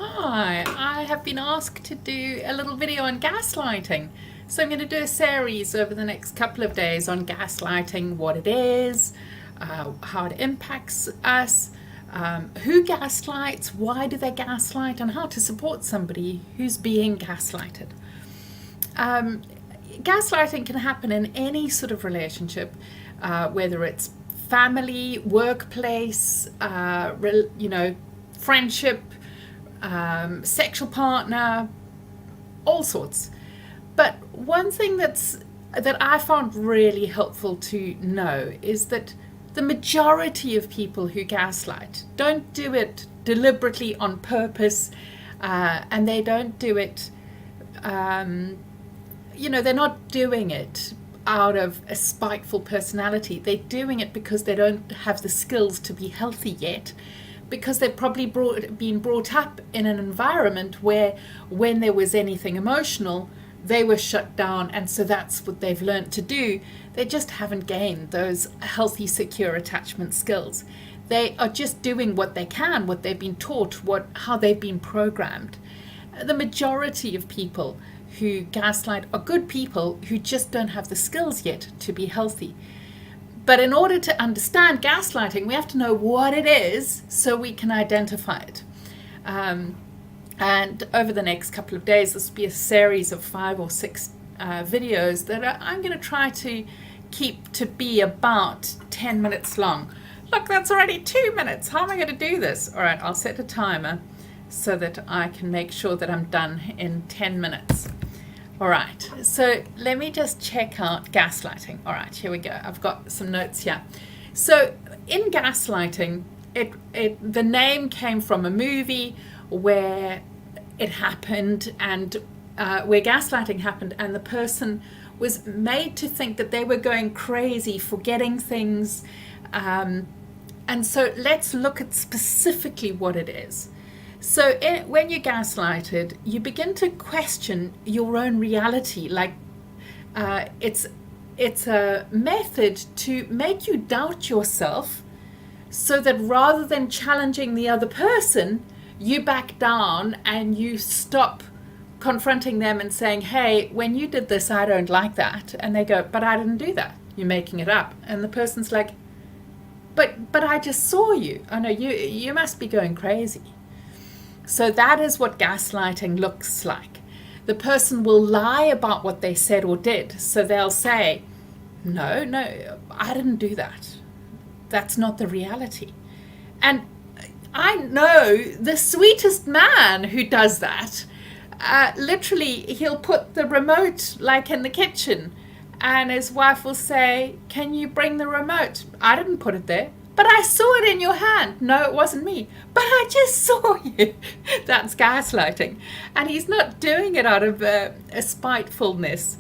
Hi, I have been asked to do a little video on gaslighting. So I'm going to do a series over the next couple of days on gaslighting, what it is, how it impacts us, who gaslights, why do they gaslight, and how to support somebody who's being gaslighted. Gaslighting can happen in any sort of relationship, whether it's family, workplace, friendship, sexual partner, all sorts. But one thing that I found really helpful to know is that the majority of people who gaslight don't do it deliberately on purpose, and they don't do it, they're not doing it out of a spiteful personality. They're doing it because they don't have the skills to be healthy yet, because they've probably been brought up in an environment where when there was anything emotional, they were shut down, and so that's what they've learned to do. They just haven't gained those healthy, secure attachment skills. They are just doing what they can, what they've been taught, how they've been programmed. The majority of people who gaslight are good people who just don't have the skills yet to be healthy. But in order to understand gaslighting, we have to know what it is so we can identify it. And over the next couple of days, this will be a series of 5 or 6 videos that I'm going to try to keep to be about 10 minutes long. Look, that's already 2 minutes. How am I going to do this? All right, I'll set a timer so that I can make sure that I'm done in 10 minutes. All right, so let me just check out gaslighting. All right, here we go. I've got some notes here. So in gaslighting, the name came from a movie where it happened, and where gaslighting happened, and the person was made to think that they were going crazy, forgetting things. And so let's look at specifically what it is. So when you're gaslighted, you begin to question your own reality. Like it's a method to make you doubt yourself, so that rather than challenging the other person, you back down and you stop confronting them and saying, hey, when you did this, I don't like that. And they go, but I didn't do that. You're making it up. And the person's like, but I just saw you. I know you must be going crazy. So that is what gaslighting looks like. The person will lie about what they said or did. So they'll say, no, I didn't do that. That's not the reality. And I know the sweetest man who does that. Literally, he'll put the remote like in the kitchen, and his wife will say, can you bring the remote? I didn't put it there. But I saw it in your hand. No, it wasn't me. But I just saw you. That's gaslighting. And he's not doing it out of a spitefulness.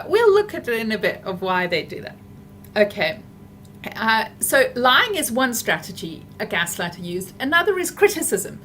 We'll look at it in a bit of why they do that. Okay. So lying is one strategy a gaslighter used. Another is criticism.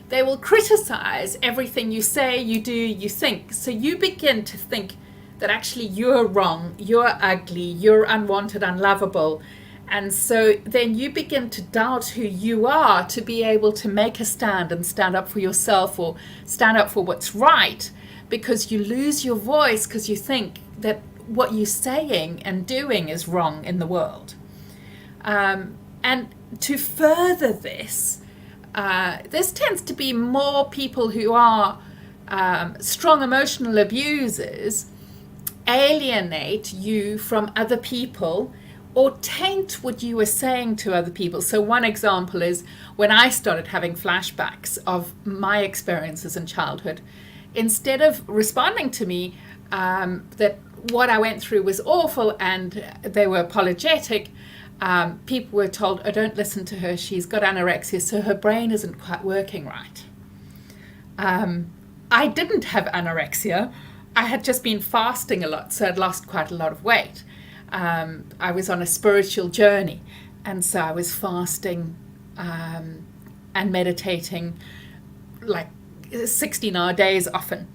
They will criticize everything you say, you do, you think. So you begin to think that actually you're wrong, you're ugly, you're unwanted, unlovable. And so then you begin to doubt who you are to be able to make a stand and stand up for yourself or stand up for what's right, because you lose your voice because you think that what you're saying and doing is wrong in the world. And to further this, this tends to be more people who are strong emotional abusers alienate you from other people or taint what you were saying to other people. So one example is when I started having flashbacks of my experiences in childhood, instead of responding to me that what I went through was awful and they were apologetic, people were told, oh, don't listen to her, she's got anorexia, so her brain isn't quite working right. I didn't have anorexia. I had just been fasting a lot, so I'd lost quite a lot of weight. I was on a spiritual journey, and so I was fasting and meditating like 16-hour days often.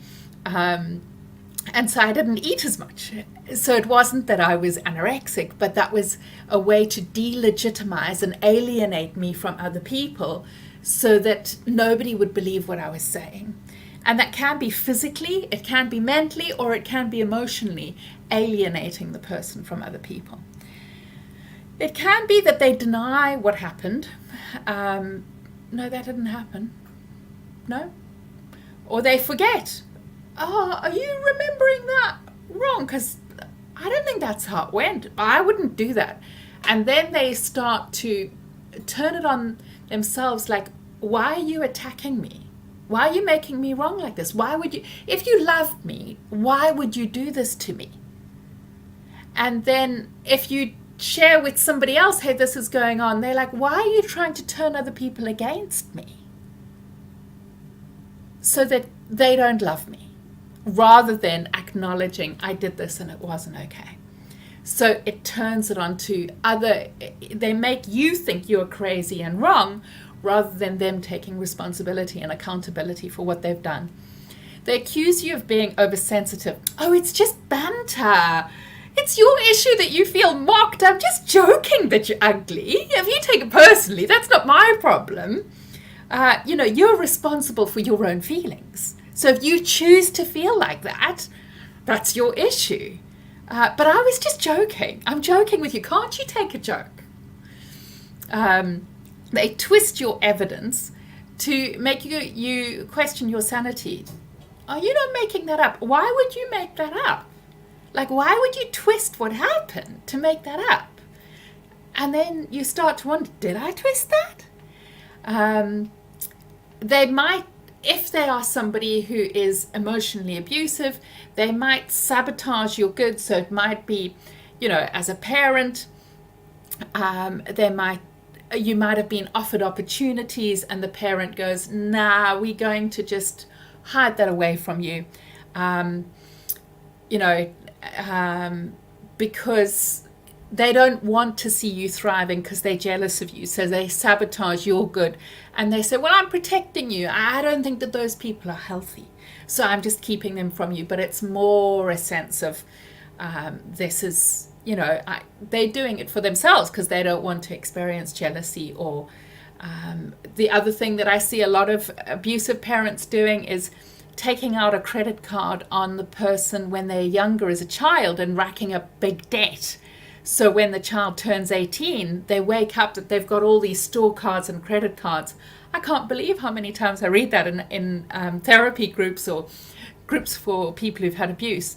And so I didn't eat as much. So it wasn't that I was anorexic, but that was a way to delegitimize and alienate me from other people so that nobody would believe what I was saying. And that can be physically, it can be mentally, or it can be emotionally alienating the person from other people. It can be that they deny what happened. No, that didn't happen. No. Or they forget. Oh, are you remembering that wrong? Because I don't think that's how it went. I wouldn't do that. And then they start to turn it on themselves, like, why are you attacking me? Why are you making me wrong like this? Why would you, if you loved me, why would you do this to me? And then if you share with somebody else, hey, this is going on, they're like, why are you trying to turn other people against me? So that they don't love me, rather than acknowledging I did this and it wasn't okay. So it turns it onto they make you think you're crazy and wrong, rather than them taking responsibility and accountability for what they've done. They accuse you of being oversensitive. Oh, it's just banter. It's your issue that you feel mocked. I'm just joking that you're ugly. If you take it personally, that's not my problem. You're responsible for your own feelings. So if you choose to feel like that, that's your issue. But I was just joking. I'm joking with you. Can't you take a joke? They twist your evidence to make you question your sanity. Are you not making that up? Why would you make that up? Like, why would you twist what happened to make that up? And then you start to wonder, did I twist that? They might, if they are somebody who is emotionally abusive, they might sabotage your goods. So it might be, as a parent, you might have been offered opportunities and the parent goes, nah, we're going to just hide that away from you. Because they don't want to see you thriving because they're jealous of you. So they sabotage your good. And they say, well, I'm protecting you. I don't think that those people are healthy. So I'm just keeping them from you. But it's more a sense of this is, they're doing it for themselves because they don't want to experience jealousy. Or the other thing that I see a lot of abusive parents doing is taking out a credit card on the person when they're younger as a child and racking up big debt. So when the child turns 18, they wake up that they've got all these store cards and credit cards. I can't believe how many times I read that in therapy groups or groups for people who've had abuse.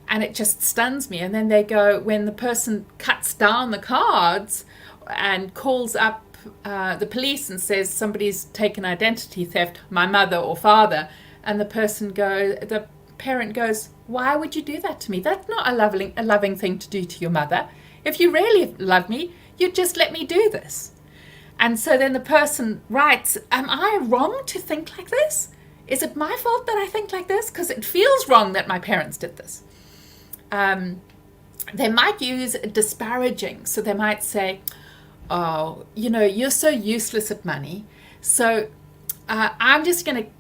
And it just stuns me. And then they go, when the person cuts down the cards and calls up the police and says somebody's taken identity theft, my mother or father, and the parent goes, why would you do that to me? That's not a loving thing to do to your mother. If you really love me, you'd just let me do this. And so then the person writes, am I wrong to think like this? Is it my fault that I think like this? Because it feels wrong that my parents did this. They might use disparaging. So they might say, oh, you're so useless at money. So I'm just going to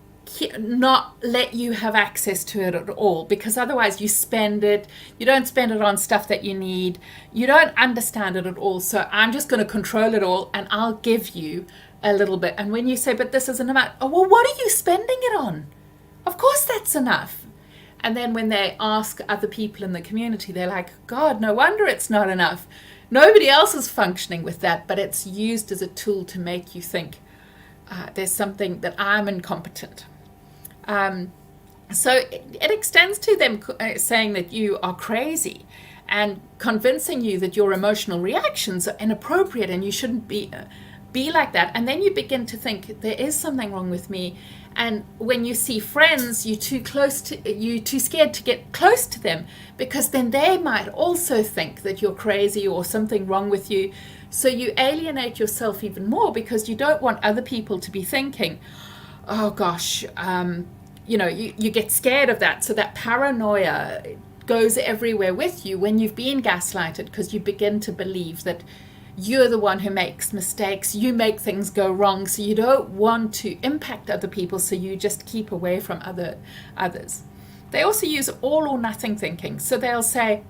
not let you have access to it at all, because otherwise you spend it, you don't spend it on stuff that you need, you don't understand it at all, so I'm just going to control it all and I'll give you a little bit. And when you say, but this isn't enough, oh, well, what are you spending it on? Of course that's enough. And then when they ask other people in the community, they're like, God, no wonder it's not enough. Nobody else is functioning with that, but it's used as a tool to make you think there's something that I'm incompetent. So it extends to them saying that you are crazy and convincing you that your emotional reactions are inappropriate and you shouldn't be like that. And then you begin to think there is something wrong with me. And when you see friends, you're too scared to get close to them, because then they might also think that you're crazy or something wrong with you. So you alienate yourself even more because you don't want other people to be thinking, oh gosh, you get scared of that. So that paranoia goes everywhere with you when you've been gaslighted, because you begin to believe that you're the one who makes mistakes, you make things go wrong, so you don't want to impact other people, so you just keep away from others. They also use all or nothing thinking. So they'll say,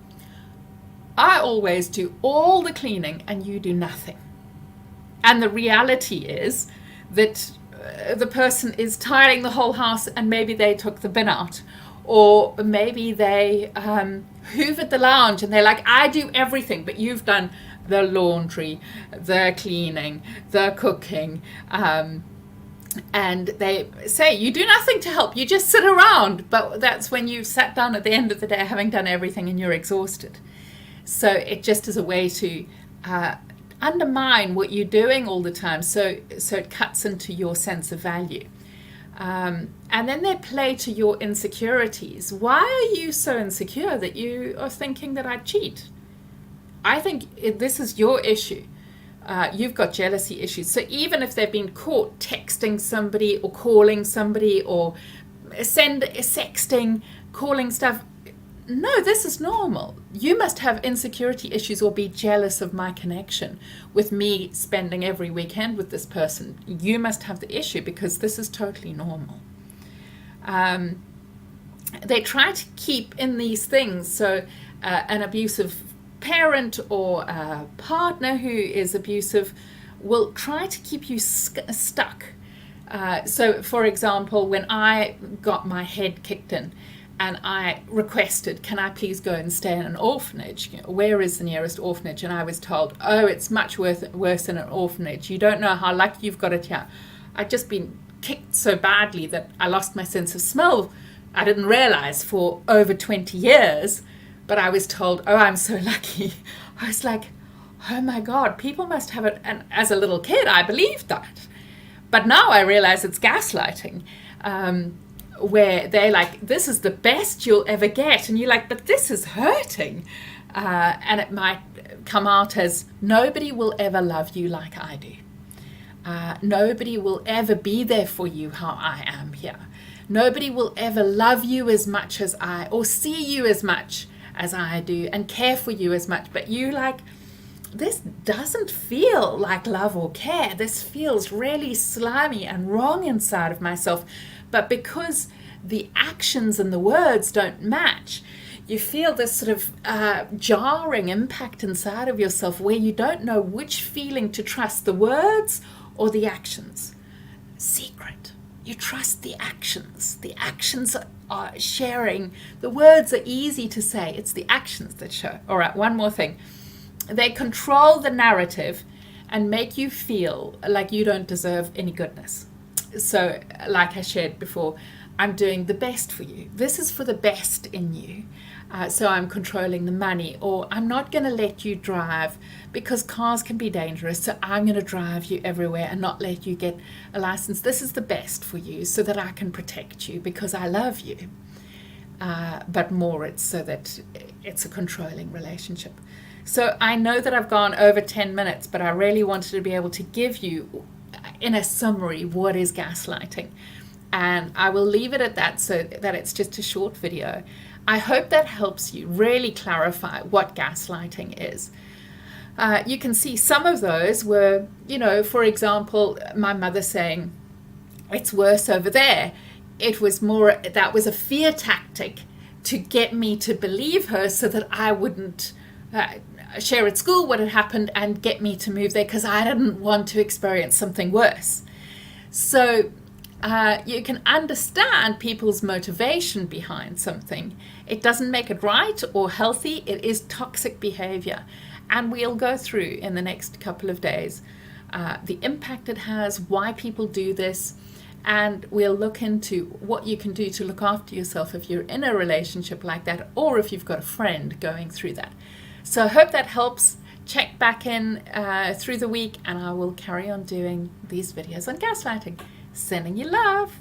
I always do all the cleaning and you do nothing. And the reality is that the person is tidying the whole house and maybe they took the bin out, or maybe they hoovered the lounge and they're like, I do everything, but you've done the laundry, the cleaning, the cooking, and they say you do nothing to help, you just sit around. But that's when you've sat down at the end of the day having done everything and you're exhausted. So it just is a way to undermine what you're doing all the time, so it cuts into your sense of value. And then they play to your insecurities. Why are you so insecure that you are thinking that I cheat? I think this is your issue. You've got jealousy issues. So even if they've been caught texting somebody or calling somebody or sexting, calling stuff, no, this is normal. You must have insecurity issues or be jealous of my connection with me spending every weekend with this person. You must have the issue because this is totally normal. They try to keep in these things. So an abusive parent or a partner who is abusive will try to keep you stuck. So, for example, when I got my head kicked in and I requested, can I please go and stay in an orphanage? Where is the nearest orphanage? And I was told, oh, it's much worse than an orphanage. You don't know how lucky you've got it here. I'd just been kicked so badly that I lost my sense of smell. I didn't realize for over 20 years. But I was told, oh, I'm so lucky. I was like, oh my God, people must have it. And as a little kid, I believed that. But now I realize it's gaslighting, where they're like, this is the best you'll ever get. And you're like, but this is hurting. And it might come out as, nobody will ever love you like I do. Nobody will ever be there for you how I am here. Nobody will ever love you as much as I, or see you as much as I do, and care for you as much. But you like, this doesn't feel like love or care. This feels really slimy and wrong inside of myself. But because the actions and the words don't match, you feel this sort of jarring impact inside of yourself where you don't know which feeling to trust, the words or the actions. Secret. You trust the actions. The actions are sharing. The words are easy to say. It's the actions that show. All right, one more thing. They control the narrative and make you feel like you don't deserve any goodness. So, like I shared before, I'm doing the best for you. This is for the best in you. So I'm controlling the money, or I'm not going to let you drive because cars can be dangerous. So I'm going to drive you everywhere and not let you get a license. This is the best for you so that I can protect you because I love you. But more it's so that it's a controlling relationship. So I know that I've gone over 10 minutes, but I really wanted to be able to give you in a summary what is gaslighting. And I will leave it at that so that it's just a short video. I hope that helps you really clarify what gaslighting is. You can see some of those were, for example, my mother saying, it's worse over there. It was more, that was a fear tactic to get me to believe her so that I wouldn't share at school what had happened and get me to move there because I didn't want to experience something worse. So you can understand people's motivation behind something. It doesn't make it right or healthy. It is toxic behavior. And we'll go through in the next couple of days the impact it has, why people do this, and we'll look into what you can do to look after yourself if you're in a relationship like that, or if you've got a friend going through that. So I hope that helps. Check back in through the week, and I will carry on doing these videos on gaslighting. Sending you love.